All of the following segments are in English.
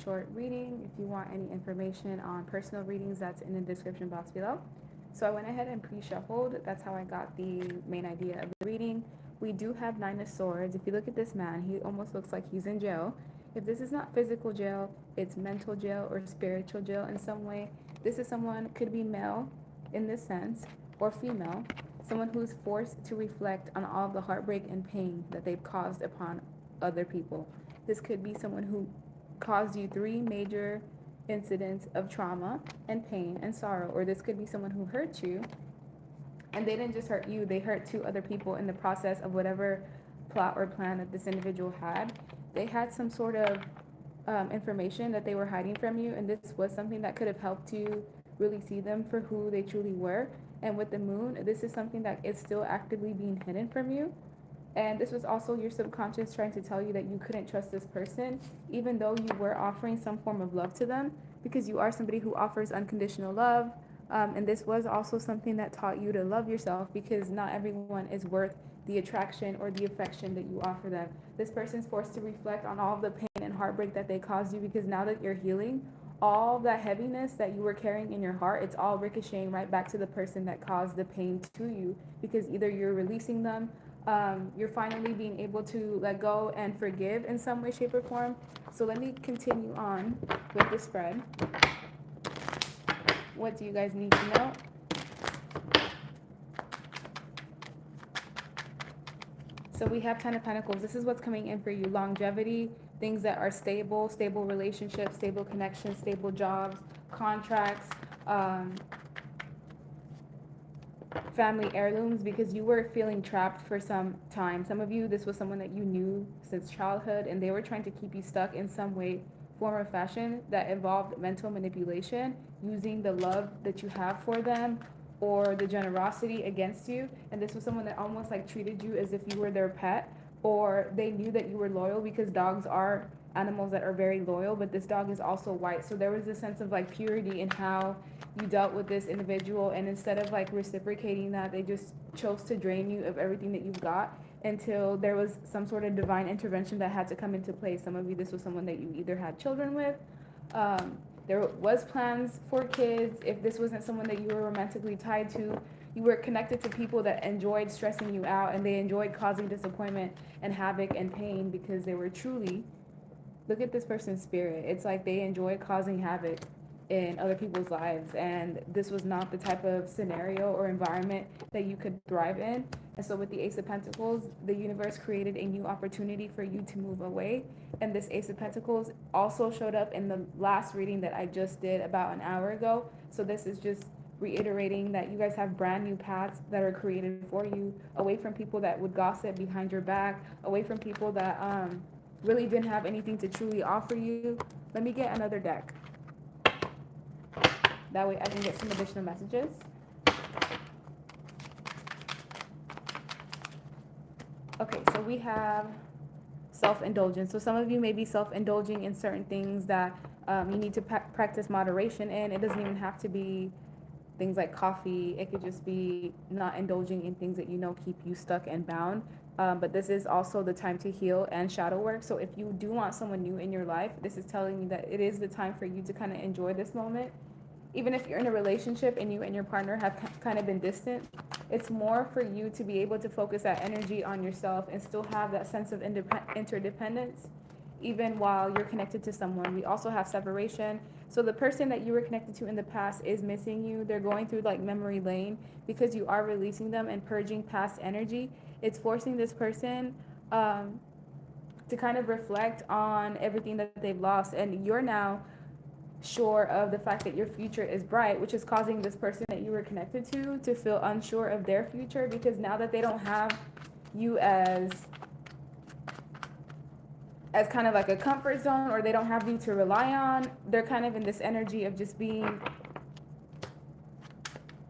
short reading. If you want any information on personal readings, that's in the description box below. So I went ahead and pre-shuffled. That's how I got the main idea of the reading. We do have Nine of Swords. If you look at this man, he almost looks like he's in jail. If this is not physical jail, it's mental jail or spiritual jail in some way. This is someone, could be male in this sense, or female, someone who's forced to reflect on all the heartbreak and pain that they've caused upon other people. This could be someone who caused you three major incidents of trauma and pain and sorrow, or this could be someone who hurt you and they didn't just hurt you, they hurt two other people in the process of whatever plot or plan that this individual had. They had some sort of information that they were hiding from you, and this was something that could have helped you really see them for who they truly were. And with the moon, this is something that is still actively being hidden from you. And this was also your subconscious trying to tell you that you couldn't trust this person, even though you were offering some form of love to them, because you are somebody who offers unconditional love. And this was also something that taught you to love yourself, because not everyone is worth the attraction or the affection that you offer them. This person's forced to reflect on all of the pain and heartbreak that they caused you, because now that you're healing, all that heaviness that you were carrying in your heart, it's all ricocheting right back to the person that caused the pain to you, because either you're releasing them, you're finally being able to let go and forgive in some way, shape, or form. So let me continue on with the spread. What do you guys need to know? So we have Ten of Pentacles. This is what's coming in for you. Longevity, things that are stable, stable relationships, stable connections, stable jobs, contracts, family heirlooms, because you were feeling trapped for some time. Some of you, this was someone that you knew since childhood, and they were trying to keep you stuck in some way, form, or fashion that involved mental manipulation, using the love that you have for them or the generosity against you. And this was someone that almost like treated you as if you were their pet, or they knew that you were loyal, because dogs are animals that are very loyal, but this dog is also white. So there was a sense of like purity in how you dealt with this individual, and instead of like reciprocating that, they just chose to drain you of everything that you've got until there was some sort of divine intervention that had to come into place. Some of you, this was someone that you either had children with, there was plans for kids. If this wasn't someone that you were romantically tied to, you were connected to people that enjoyed stressing you out, and they enjoyed causing disappointment and havoc and pain, because they were truly, look at this person's spirit. It's like they enjoy causing havoc in other people's lives, and this was not the type of scenario or environment that you could thrive in. And so with the Ace of Pentacles, the universe created a new opportunity for you to move away. And this Ace of Pentacles also showed up in the last reading that I just did about an hour ago. So this is just reiterating that you guys have brand new paths that are created for you, away from people that would gossip behind your back, away from people that really didn't have anything to truly offer you. Let me get another deck. That way I can get some additional messages. Okay, so we have self-indulgence. So some of you may be self-indulging in certain things that you need to practice moderation in. It doesn't even have to be things like coffee. It could just be not indulging in things that you know keep you stuck and bound. But this is also the time to heal and shadow work. So if you do want someone new in your life, this is telling you that it is the time for you to kind of enjoy this moment. Even if you're in a relationship and you and your partner have kind of been distant, it's more for you to be able to focus that energy on yourself and still have that sense of interdependence, even while you're connected to someone. We also have separation. So the person that you were connected to in the past is missing you. They're going through like memory lane, because you are releasing them and purging past energy. It's forcing this person to kind of reflect on everything that they've lost. And you're now sure of the fact that your future is bright, which is causing this person that you were connected to feel unsure of their future, because now that they don't have you as kind of like a comfort zone, or they don't have you to rely on, they're kind of in this energy of just being,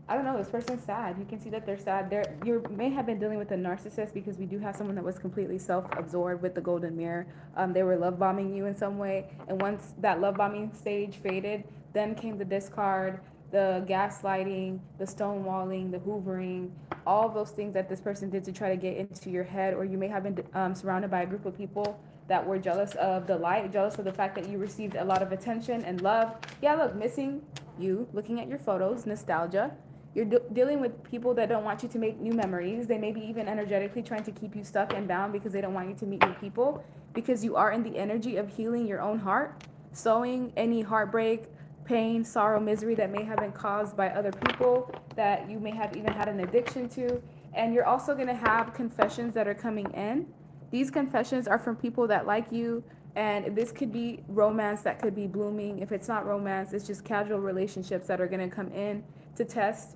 I don't know, this person's sad. You can see that they're sad. You may have been dealing with a narcissist, because we do have someone that was completely self-absorbed with the golden mirror. They were love bombing you in some way. And once that love bombing stage faded, then came the discard, the gaslighting, the stonewalling, the hoovering, all those things that this person did to try to get into your head. Or you may have been surrounded by a group of people that were jealous of the light, jealous of the fact that you received a lot of attention and love. Yeah, look, missing you, looking at your photos, nostalgia. You're dealing with people that don't want you to make new memories. They may be even energetically trying to keep you stuck and bound because they don't want you to meet new people, because you are in the energy of healing your own heart, sowing any heartbreak, pain, sorrow, misery that may have been caused by other people that you may have even had an addiction to. And you're also going to have confessions that are coming in. These confessions are from people that like you, and this could be romance that could be blooming. If it's not romance, it's just casual relationships that are going to come in to test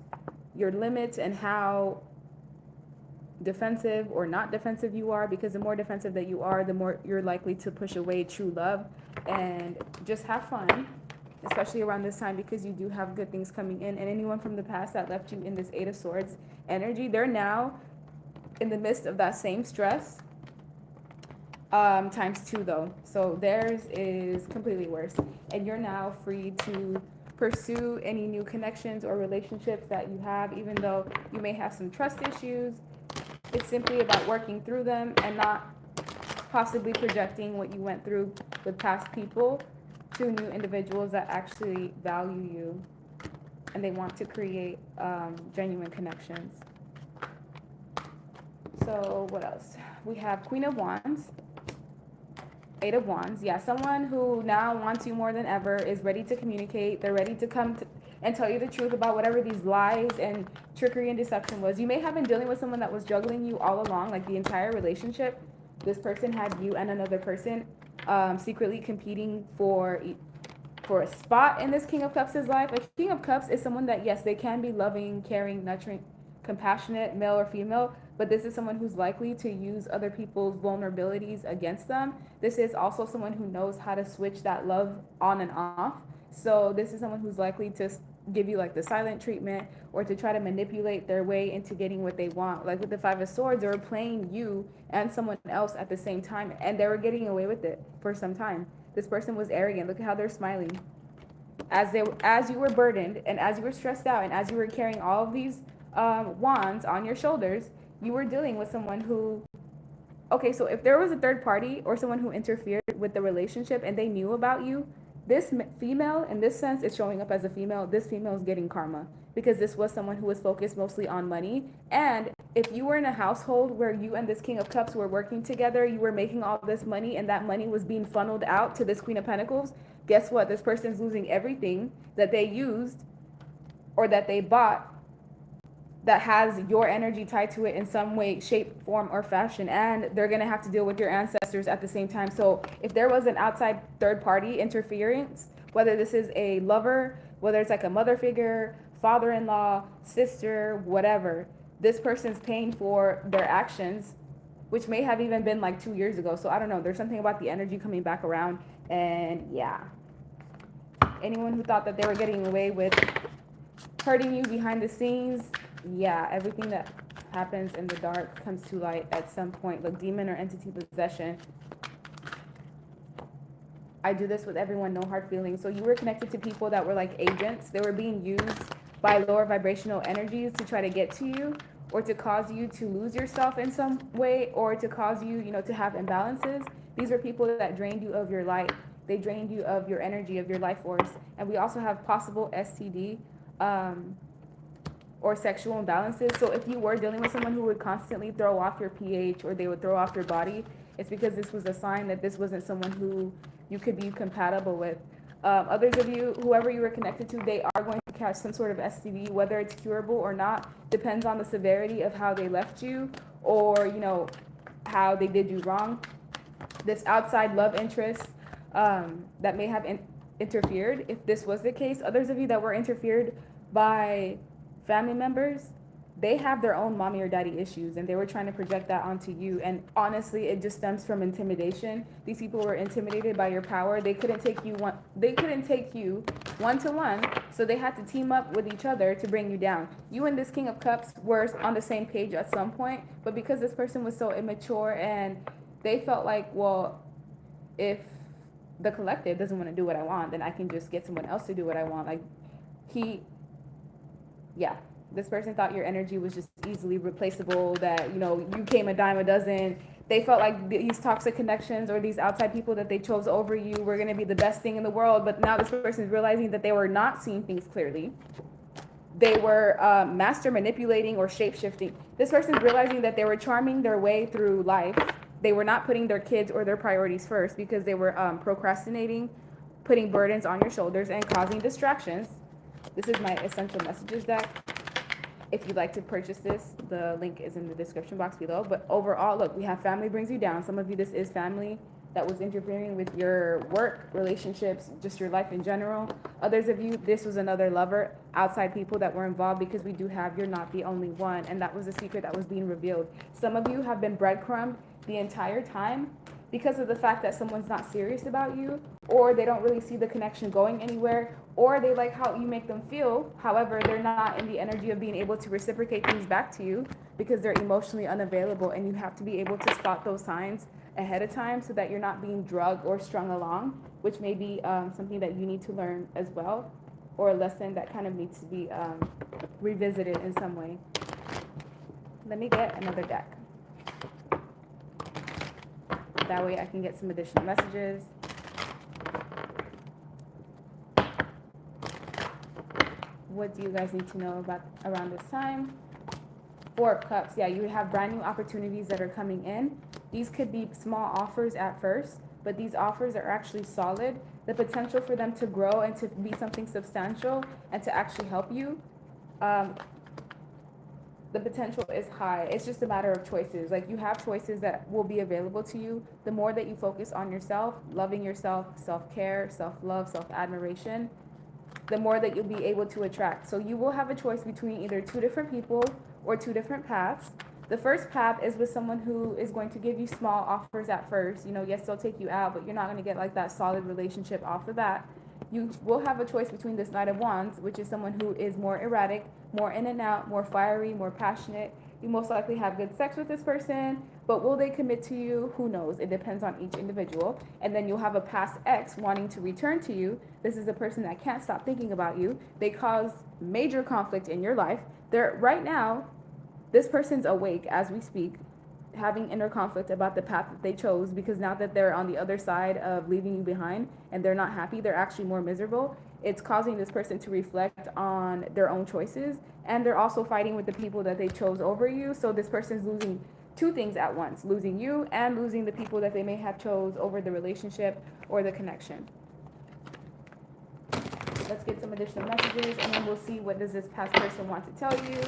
your limits and how defensive or not defensive you are, because the more defensive that you are, the more you're likely to push away true love. And just have fun, especially around this time, because you do have good things coming in. And anyone from the past that left you in this Eight of Swords energy, they're now in the midst of that same stress, times two though. So theirs is completely worse. And you're now free to pursue any new connections or relationships that you have, even though you may have some trust issues. It's simply about working through them and not possibly projecting what you went through with past people to new individuals that actually value you and they want to create genuine connections. So what else? We have Queen of Wands, Eight of Wands. Yeah, someone who now wants you more than ever, is ready to communicate. They're ready to come and tell you the truth about whatever these lies and trickery and deception was. You may have been dealing with someone that was juggling you all along, like the entire relationship. This person had you and another person secretly competing for a spot in this King of Cups' life. A King of Cups is someone that, yes, they can be loving, caring, nurturing, compassionate, male or female, but this is someone who's likely to use other people's vulnerabilities against them. This is also someone who knows how to switch that love on and off. So this is someone who's likely to give you like the silent treatment, or to try to manipulate their way into getting what they want. Like with the Five of Swords, they were playing you and someone else at the same time, and they were getting away with it for some time. This person was arrogant. Look at how they're smiling. As you were burdened, and as you were stressed out, and as you were carrying all of these wands on your shoulders, you were dealing with someone who, okay, so if there was a third party or someone who interfered with the relationship and they knew about you, this female, in this sense, is showing up as a female. This female is getting karma, because this was someone who was focused mostly on money. And if you were in a household where you and this King of Cups were working together, you were making all this money, and that money was being funneled out to this Queen of Pentacles, guess what? This person's losing everything that they used or that they bought that has your energy tied to it in some way, shape, form, or fashion. And they're going to have to deal with your ancestors at the same time. So if there was an outside third party interference, whether this is a lover, whether it's like a mother figure, father-in-law, sister, whatever, this person's paying for their actions, which may have even been like 2 years ago. So I don't know. There's something about the energy coming back around. And yeah, anyone who thought that they were getting away with hurting you behind the scenes, yeah, everything that happens in the dark comes to light at some point. Like demon or entity possession. I do this with everyone, no hard feelings. So you were connected to people that were like agents. They were being used by lower vibrational energies to try to get to you, or to cause you to lose yourself in some way, or to cause you, to have imbalances. These are people that drained you of your light. They drained you of your energy, of your life force. And we also have possible STD, or sexual imbalances. So if you were dealing with someone who would constantly throw off your pH, or they would throw off your body, it's because this was a sign that this wasn't someone who you could be compatible with. Others of you, whoever you were connected to, they are going to catch some sort of STD, whether it's curable or not, depends on the severity of how they left you, or, how they did you wrong. This outside love interest that may have interfered, if this was the case, others of you that were interfered by family members, they have their own mommy or daddy issues, and they were trying to project that onto you. And honestly, it just stems from intimidation. These people were intimidated by your power. They couldn't take you one-to-one, so they had to team up with each other to bring you down. You and this King of Cups were on the same page at some point, but because this person was so immature and they felt like, well, if the collective doesn't want to do what I want, then I can just get someone else to do what I want. Like this person thought your energy was just easily replaceable, that, you came a dime a dozen. they felt like these toxic connections or these outside people that they chose over you were going to be the best thing in the world. But now this person is realizing that they were not seeing things clearly. They were master manipulating or shape shifting. This person's realizing that they were charming their way through life. They were not putting their kids or their priorities first because they were procrastinating, putting burdens on your shoulders, and causing distractions. This is my essential messages deck. If you'd like to purchase this, the link is in the description box below. But overall, look, we have family brings you down. Some of you, this is family that was interfering with your work, relationships, just your life in general. Others of you, this was another lover, outside people that were involved, because we do have you're not the only one. And that was a secret that was being revealed. Some of you have been breadcrumbed the entire time because of the fact that someone's not serious about you, or they don't really see the connection going anywhere, or they like how you make them feel. However, they're not in the energy of being able to reciprocate things back to you because they're emotionally unavailable, and you have to be able to spot those signs ahead of time so that you're not being drugged or strung along, which may be something that you need to learn as well, or a lesson that kind of needs to be revisited in some way. Let me get another deck. That way I can get some additional messages. What do you guys need to know about around this time? Four of Cups. Yeah, you have brand new opportunities that are coming in. These could be small offers at first, but these offers are actually solid. The potential for them to grow and to be something substantial and to actually help you, the potential is high. It's just a matter of choices. Like, you have choices that will be available to you. The more that you focus on yourself, loving yourself, self-care, self-love, self-admiration, the more that you'll be able to attract. So you will have a choice between either two different people or two different paths. The first path is with someone who is going to give you small offers at first. You know, yes, they'll take you out, but you're not going to get like that solid relationship off of that. You will have a choice between this Knight of Wands, which is someone who is more erratic, more in and out, more fiery, more passionate. You most likely have good sex with this person, but will they commit to you? Who knows? It depends on each individual. And then you'll have a past ex wanting to return to you. This is a person that can't stop thinking about you. They cause major conflict in your life. They're right now, this person's awake as we speak, having inner conflict about the path that they chose, because now that they're on the other side of leaving you behind and they're not happy, they're actually more miserable. It's causing this person to reflect on their own choices, and they're also fighting with the people that they chose over you. So this person's losing two things at once, losing you and losing the people that they may have chose over the relationship or the connection. Let's get some additional messages, and then we'll see what does this past person want to tell you.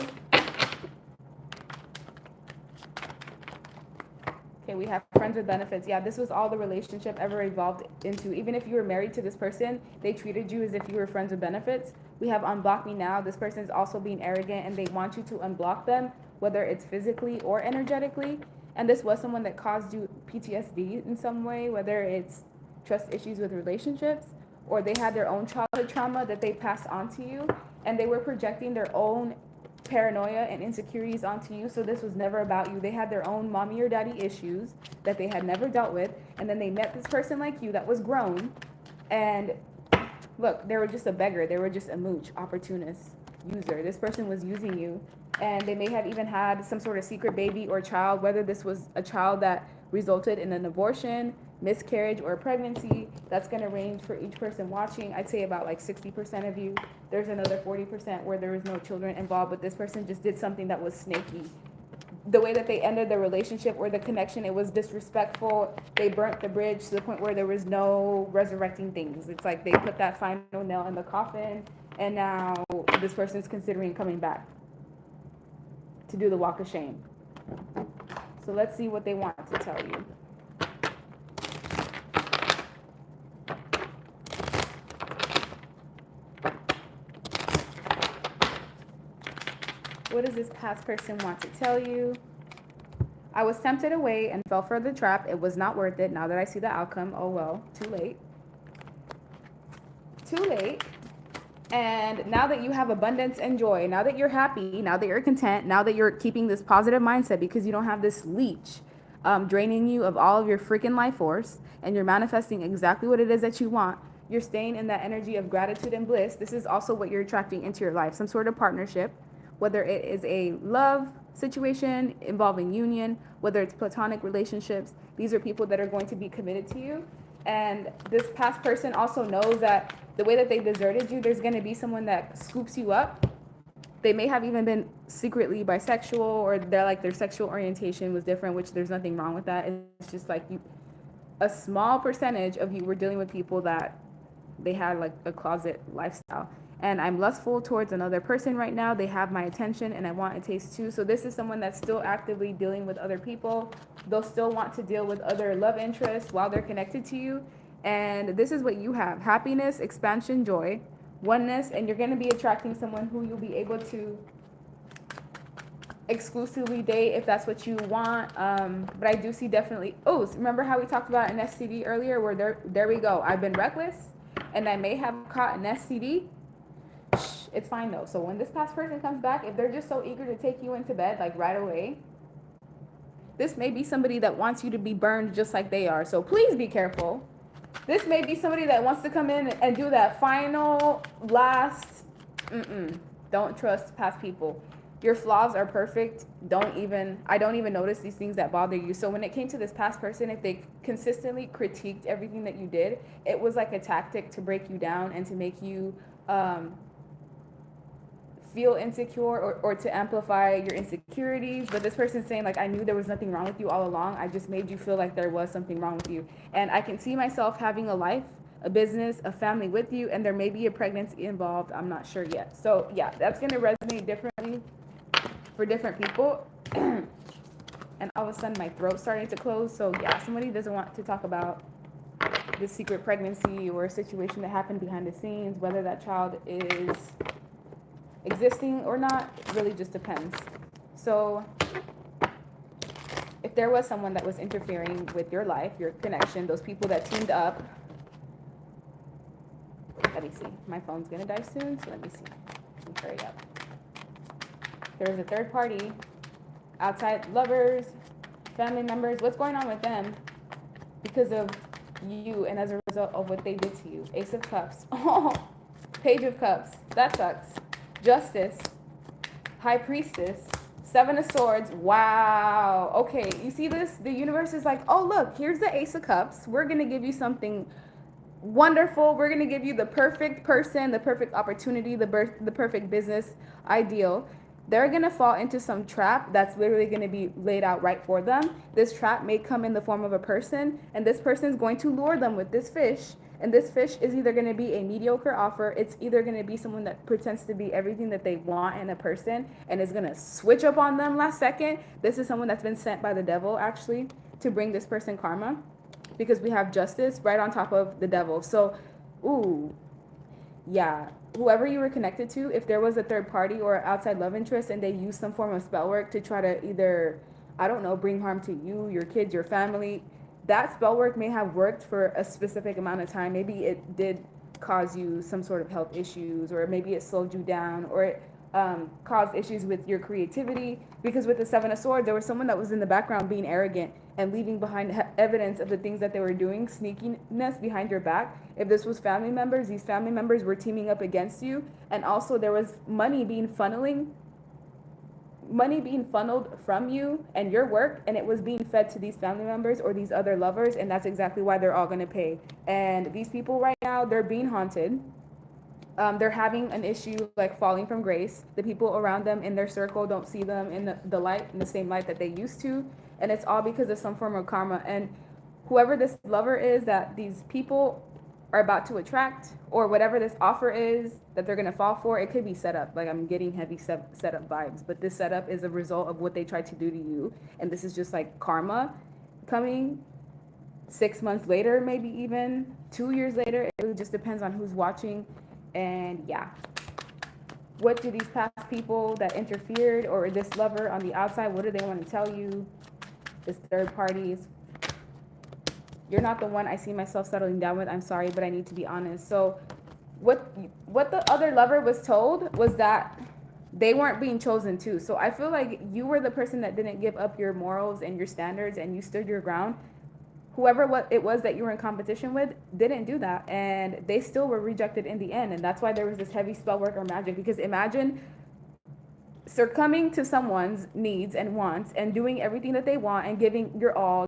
Okay, we have friends with benefits. Yeah, this was all the relationship ever evolved into. Even if you were married to this person, they treated you as if you were friends with benefits. We have unblock me now. This person is also being arrogant, and they want you to unblock them, whether it's physically or energetically. And this was someone that caused you PTSD in some way, whether it's trust issues with relationships, or they had their own childhood trauma that they passed on to you, and they were projecting their own paranoia and insecurities onto you. So this was never about you. They had their own mommy or daddy issues that they had never dealt with, and then they met this person like you that was grown, and look, they were just a beggar. They were just a mooch, opportunist, user. This person was using you, and they may have even had some sort of secret baby or child, whether this was a child that resulted in an abortion, miscarriage, or pregnancy. That's going to range for each person watching. I'd say about like 60% of you. There's another 40% where there was no children involved, but this person just did something that was snaky. The way that they ended the relationship or the connection, it was disrespectful. They burnt the bridge to the point where there was no resurrecting things. It's like they put that final nail in the coffin, and now this person's considering coming back to do the walk of shame. So let's see what they want to tell you. What does this past person want to tell you? I was tempted away and fell for the trap. It was not worth it. Now that I see the outcome, oh well, too late. Too late. And now that you have abundance and joy, now that you're happy, now that you're content, now that you're keeping this positive mindset because you don't have this leech draining you of all of your freaking life force, and you're manifesting exactly what it is that you want, you're staying in that energy of gratitude and bliss. This is also what you're attracting into your life, some sort of partnership, whether it is a love situation involving union, whether it's platonic relationships. These are people that are going to be committed to you. And this past person also knows that the way that they deserted you, there's going to be someone that scoops you up. They may have even been secretly bisexual, or they're like their sexual orientation was different, which there's nothing wrong with that. It's just like a small percentage of you were dealing with people that they had like a closet lifestyle. And I'm lustful towards another person right now. They have my attention and I want a taste too. So this is someone that's still actively dealing with other people. They'll still want to deal with other love interests while they're connected to you. And this is what you have: happiness, expansion, joy, oneness. And you're going to be attracting someone who you'll be able to exclusively date if that's what you want. But I do see definitely, oh, remember how we talked about an STD earlier, where there we go. I've been reckless and I may have caught an STD. It's fine though. So when this past person comes back, if they're just so eager to take you into bed like right away, this may be somebody that wants you to be burned just like they are. So please be careful. This may be somebody that wants to come in and do that final last. Don't trust past people. Your flaws are perfect. I don't even notice these things that bother you. So when it came to this past person, if they consistently critiqued everything that you did, it was like a tactic to break you down and to make you feel insecure, or to amplify your insecurities. But this person's saying, like, I knew there was nothing wrong with you all along. I just made you feel like there was something wrong with you. And I can see myself having a life, a business, a family with you, and there may be a pregnancy involved. I'm not sure yet. So yeah, that's going to resonate differently for different people. And all of a sudden my throat's starting to close. So yeah, somebody doesn't want to talk about this secret pregnancy or a situation that happened behind the scenes. Whether that child is existing or not, it really just depends. So if there was someone that was interfering with your life, your connection, those people that teamed up, let me see, my phone's gonna die soon, so let me see. Let me hurry up. There's a third party, outside lovers, family members. What's going on with them because of you and as a result of what they did to you? Ace of Cups. Oh, Page of Cups. That sucks. Justice. High Priestess. Seven of Swords. Wow. Okay, you see this? The universe is like, oh, look, here's the Ace of Cups. We're going to give you something wonderful. We're going to give you the perfect person, the perfect opportunity, the perfect business ideal. They're going to fall into some trap that's literally going to be laid out right for them. This trap may come in the form of a person, and this person is going to lure them with this fish. And this fish is either going to be a mediocre offer. It's either going to be someone that pretends to be everything that they want in a person and is going to switch up on them last second. This is someone that's been sent by the devil, actually, to bring this person karma, because we have justice right on top of the devil. So, ooh, yeah. Whoever you were connected to, if there was a third party or outside love interest and they used some form of spell work to try to either, I don't know, bring harm to you, your kids, your family, that spell work may have worked for a specific amount of time. Maybe it did cause you some sort of health issues, or maybe it slowed you down, or it caused issues with your creativity. Because with the Seven of Swords, there was someone that was in the background being arrogant and leaving behind evidence of the things that they were doing, sneakiness behind your back. If this was family members, these family members were teaming up against you. And also there was money being funneled from you and your work, and it was being fed to these family members or these other lovers, and that's exactly why they're all going to pay. And these people right now, they're being haunted. They're having an issue like falling from grace. The people around them in their circle don't see them in the light, in the same light that they used to, and it's all because of some form of karma. And whoever this lover is that these people are about to attract, or whatever this offer is that they're going to fall for, it could be set up. Like, I'm getting heavy setup vibes, but this setup is a result of what they tried to do to you, and this is just like karma coming 6 months later, maybe even 2 years later. It just depends on who's watching. And yeah, what do these past people that interfered, or this lover on the outside, what do they want to tell you? This third parties, you're not the one I see myself settling down with. I'm sorry, but I need to be honest. So what the other lover was told was that they weren't being chosen too. So I feel like you were the person that didn't give up your morals and your standards, and you stood your ground. Whoever what it was that you were in competition with didn't do that, and they still were rejected in the end. And that's why there was this heavy spell work or magic. Because imagine succumbing to someone's needs and wants and doing everything that they want and giving all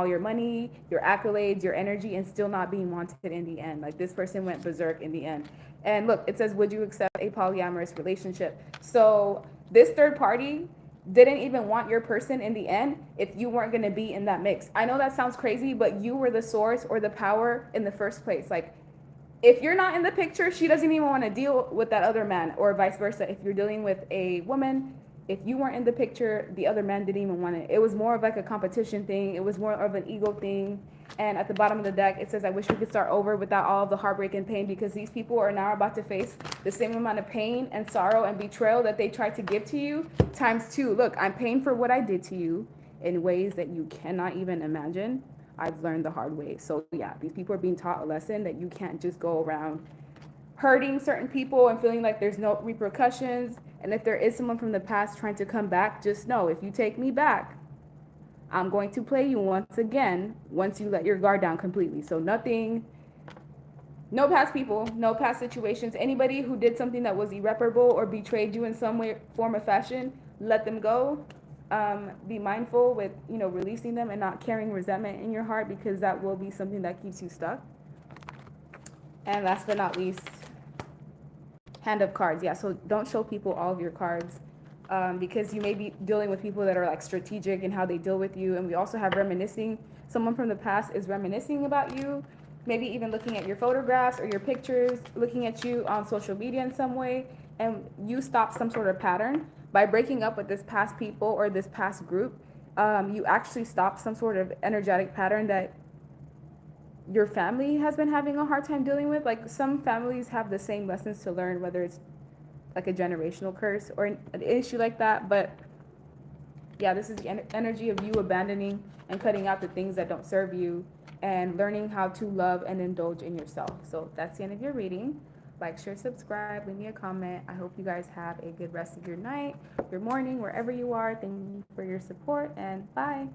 your money, your accolades, your energy, and still not being wanted in the end. Like this person went berserk in the end. And look, it says, would you accept a polyamorous relationship? So this third party didn't even want your person in the end if you weren't going to be in that mix. I know that sounds crazy, but you were the source or the power in the first place. Like if you're not in the picture, she doesn't even want to deal with that other man, or vice versa. If you're dealing with a woman, if you weren't in the picture, the other man didn't even want it. It was more of like a competition thing. It was more of an ego thing. And at the bottom of the deck, it says, I wish we could start over without all of the heartbreak and pain, because these people are now about to face the same amount of pain and sorrow and betrayal that they tried to give to you times two. Look, I'm paying for what I did to you in ways that you cannot even imagine. I've learned the hard way. So yeah, these people are being taught a lesson that you can't just go around hurting certain people and feeling like there's no repercussions. And if there is someone from the past trying to come back, just know, if you take me back, I'm going to play you once again once you let your guard down completely. So nothing, no past people, no past situations. Anybody who did something that was irreparable or betrayed you in some way, form, or fashion, let them go. Be mindful with, releasing them and not carrying resentment in your heart, because that will be something that keeps you stuck. And last but not least, hand of cards. Yeah, so don't show people all of your cards, because you may be dealing with people that are like strategic in how they deal with you. And we also have reminiscing. Someone from the past is reminiscing about you, maybe even looking at your photographs or your pictures, looking at you on social media in some way. And you stop some sort of pattern by breaking up with this past people or this past group. You actually stop some sort of energetic pattern that your family has been having a hard time dealing with. Like some families have the same lessons to learn, whether it's like a generational curse or an issue like that. But yeah, this is the energy of you abandoning and cutting out the things that don't serve you and learning how to love and indulge in yourself. So that's the end of your reading. Like, share, subscribe, leave me a comment. I hope you guys have a good rest of your night, your morning, wherever you are. Thank you for your support, and bye.